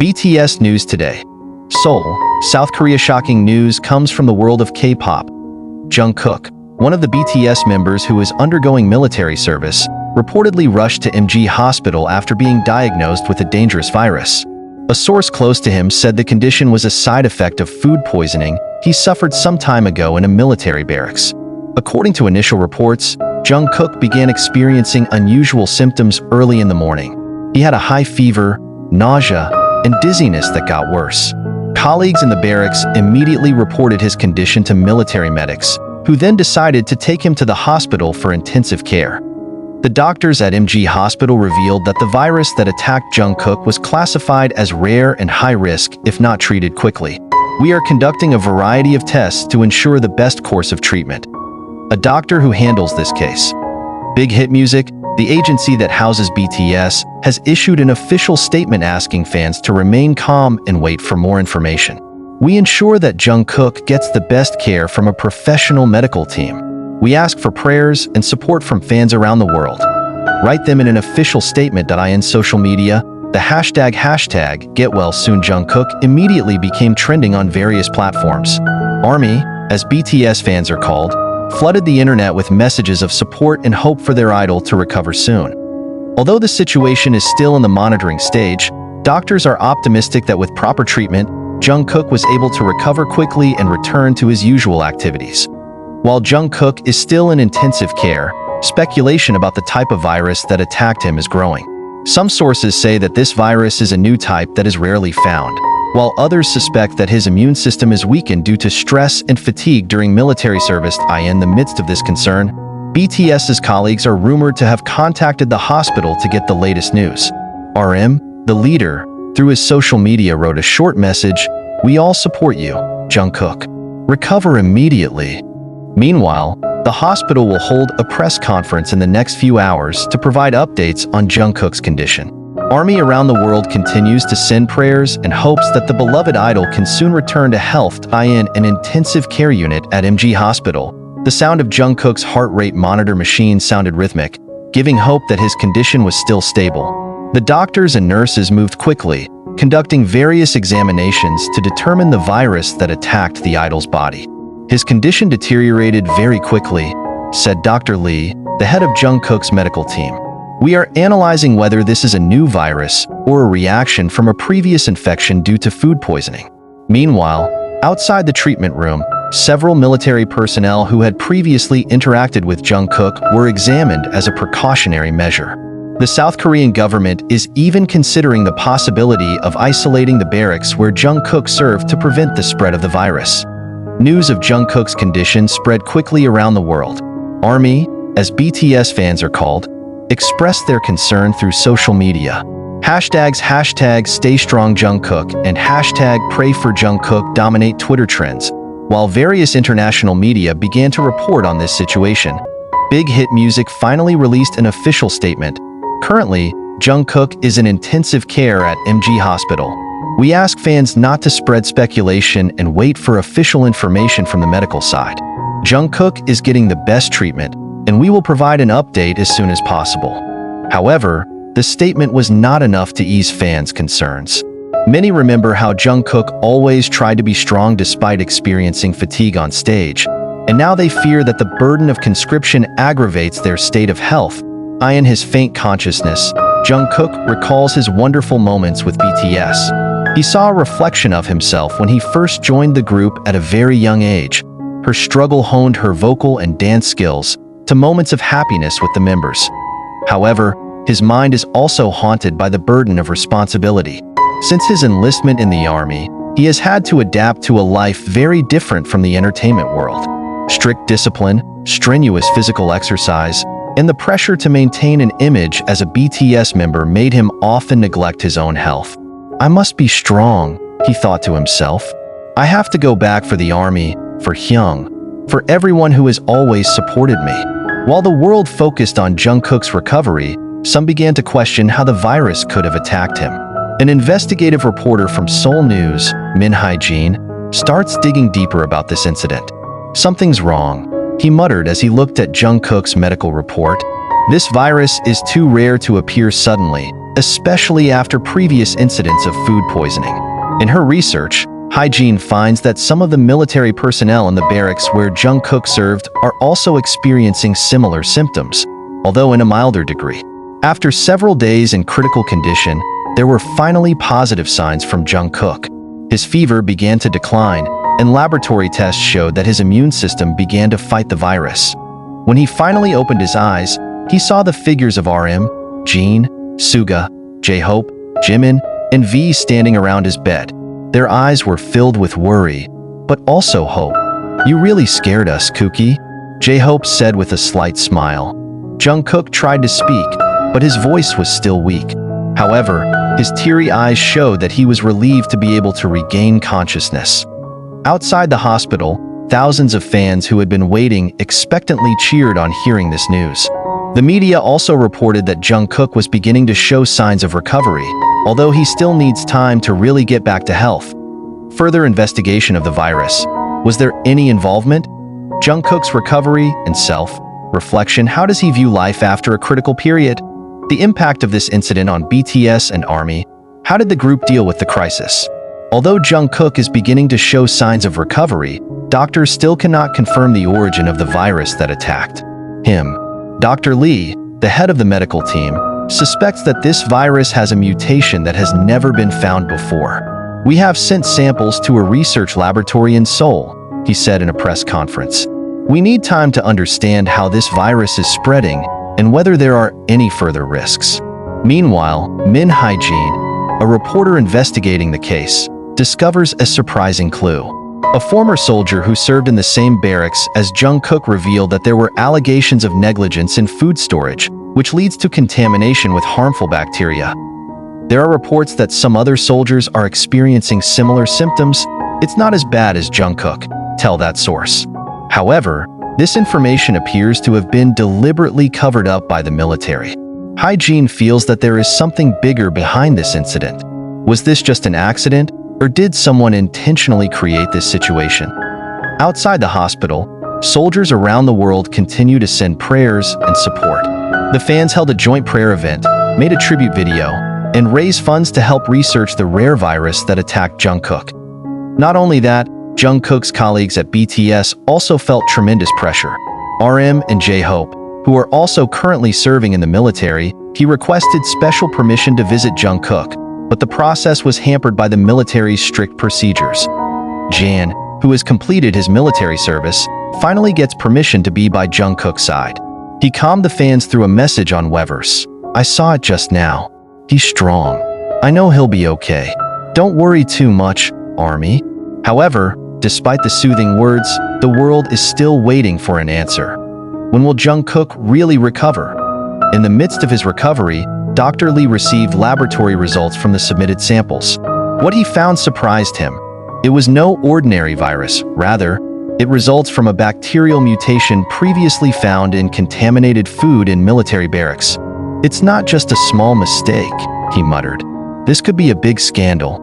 BTS News Today. Seoul, South Korea. Shocking news comes from the world of K-pop. Jungkook, one of the BTS members who is undergoing military service, reportedly rushed to MG Hospital after being diagnosed with a dangerous virus. A source close to him said the condition was a side effect of food poisoning he suffered some time ago in a military barracks. According to initial reports, Jungkook began experiencing unusual symptoms early in the morning. He had a high fever, nausea, and dizziness that got worse. Colleagues in the barracks immediately reported his condition to military medics, who then decided to take him to the hospital for intensive care. The doctors at MG Hospital revealed that the virus that attacked Jungkook was classified as rare and high risk if not treated quickly. We are conducting a variety of tests to ensure the best course of treatment. A doctor who handles this case. Big Hit Music, the agency that houses BTS, has issued an official statement asking fans to remain calm and wait for more information. We ensure that Jungkook gets the best care from a professional medical team. We ask for prayers and support from fans around the world. Write them in an official statement. In social media, the hashtag #GetWellSoon Jungkook immediately became trending on various platforms. ARMY, as BTS fans are called, flooded the internet with messages of support and hope for their idol to recover soon. Although the situation is still in the monitoring stage, doctors are optimistic that with proper treatment, Jungkook was able to recover quickly and return to his usual activities. While Jungkook is still in intensive care, speculation about the type of virus that attacked him is growing. Some sources say that this virus is a new type that is rarely found, while others suspect that his immune system is weakened due to stress and fatigue during military service. In the midst of this concern, BTS's colleagues are rumored to have contacted the hospital to get the latest news. RM, the leader, through his social media wrote a short message, "We all support you, Jungkook. Recover immediately." Meanwhile, the hospital will hold a press conference in the next few hours to provide updates on Jungkook's condition. ARMY around the world continues to send prayers and hopes that the beloved idol can soon return to health. In an intensive care unit at MG Hospital, the sound of Jungkook's heart rate monitor machine sounded rhythmic, giving hope that his condition was still stable. The doctors and nurses moved quickly, conducting various examinations to determine the virus that attacked the idol's body. His condition deteriorated very quickly, said Dr. Lee, the head of Jungkook's medical team. We are analyzing whether this is a new virus or a reaction from a previous infection due to food poisoning. Meanwhile, outside the treatment room, several military personnel who had previously interacted with Jungkook were examined as a precautionary measure. The South Korean government is even considering the possibility of isolating the barracks where Jungkook served to prevent the spread of the virus. News of Jungkook's condition spread quickly around the world. ARMY, as BTS fans are called, expressed their concern through social media. Hashtags #StayStrongJungkook and #PrayForJungkook dominate Twitter trends, while various international media began to report on this situation. Big Hit Music finally released an official statement. Currently, Jungkook is in intensive care at MG Hospital. We ask fans not to spread speculation and wait for official information from the medical side. Jungkook is getting the best treatment, and we will provide an update as soon as possible. However, the statement was not enough to ease fans' concerns. Many remember how Jungkook always tried to be strong despite experiencing fatigue on stage, and now they fear that the burden of conscription aggravates their state of health. In his faint consciousness, Jungkook recalls his wonderful moments with BTS. He saw a reflection of himself when he first joined the group at a very young age. Her struggle honed her vocal and dance skills to moments of happiness with the members. However, his mind is also haunted by the burden of responsibility. Since his enlistment in the army, he has had to adapt to a life very different from the entertainment world. Strict discipline, strenuous physical exercise, and the pressure to maintain an image as a BTS member made him often neglect his own health. I must be strong, he thought to himself. I have to go back for the army, for Hyung, for everyone who has always supported me. While the world focused on Jungkook's recovery, some began to question how the virus could have attacked him. An investigative reporter from Seoul News, Min Hae-jin, starts digging deeper about this incident. Something's wrong, he muttered as he looked at Jungkook's medical report. This virus is too rare to appear suddenly, especially after previous incidents of food poisoning. In her research, Hygiene finds that some of the military personnel in the barracks where Jungkook served are also experiencing similar symptoms, although in a milder degree. After several days in critical condition, there were finally positive signs from Jungkook. His fever began to decline, and laboratory tests showed that his immune system began to fight the virus. When he finally opened his eyes, he saw the figures of RM, Jin, Suga, J-Hope, Jimin, and V standing around his bed. Their eyes were filled with worry, but also hope. "You really scared us, Kookie," J-Hope said with a slight smile. Jungkook tried to speak, but his voice was still weak. However, his teary eyes showed that he was relieved to be able to regain consciousness. Outside the hospital, thousands of fans who had been waiting expectantly cheered on hearing this news. The media also reported that Jungkook was beginning to show signs of recovery, although he still needs time to really get back to health. Further investigation of the virus. Was there any involvement? Jungkook's recovery and self-reflection. How does he view life after a critical period? The impact of this incident on BTS and ARMY. How did the group deal with the crisis? Although Jungkook is beginning to show signs of recovery, doctors still cannot confirm the origin of the virus that attacked him. Dr. Lee, the head of the medical team, suspects that this virus has a mutation that has never been found before. "We have sent samples to a research laboratory in Seoul," he said in a press conference. "We need time to understand how this virus is spreading and whether there are any further risks." Meanwhile, Min Hygiene, a reporter investigating the case, discovers a surprising clue. A former soldier who served in the same barracks as Jungkook revealed that there were allegations of negligence in food storage, which leads to contamination with harmful bacteria. There are reports that some other soldiers are experiencing similar symptoms. "It's not as bad as Jungkook," tell that source. However, this information appears to have been deliberately covered up by the military. Hygiene feels that there is something bigger behind this incident. Was this just an accident, or did someone intentionally create this situation? Outside the hospital, soldiers around the world continue to send prayers and support. The fans held a joint prayer event, made a tribute video, and raised funds to help research the rare virus that attacked Jungkook. Not only that, Jungkook's colleagues at BTS also felt tremendous pressure. RM and J-Hope, who are also currently serving in the military, he requested special permission to visit Jungkook, but the process was hampered by the military's strict procedures. Jan, who has completed his military service, finally gets permission to be by Jungkook's side. He calmed the fans through a message on Weverse. "I saw it just now. He's strong. I know he'll be okay. Don't worry too much, Army." However, despite the soothing words, the world is still waiting for an answer. When will Jungkook really recover? In the midst of his recovery, Dr. Lee received laboratory results from the submitted samples. What he found surprised him. It was no ordinary virus, rather, it results from a bacterial mutation previously found in contaminated food in military barracks. "It's not just a small mistake," he muttered. "This could be a big scandal."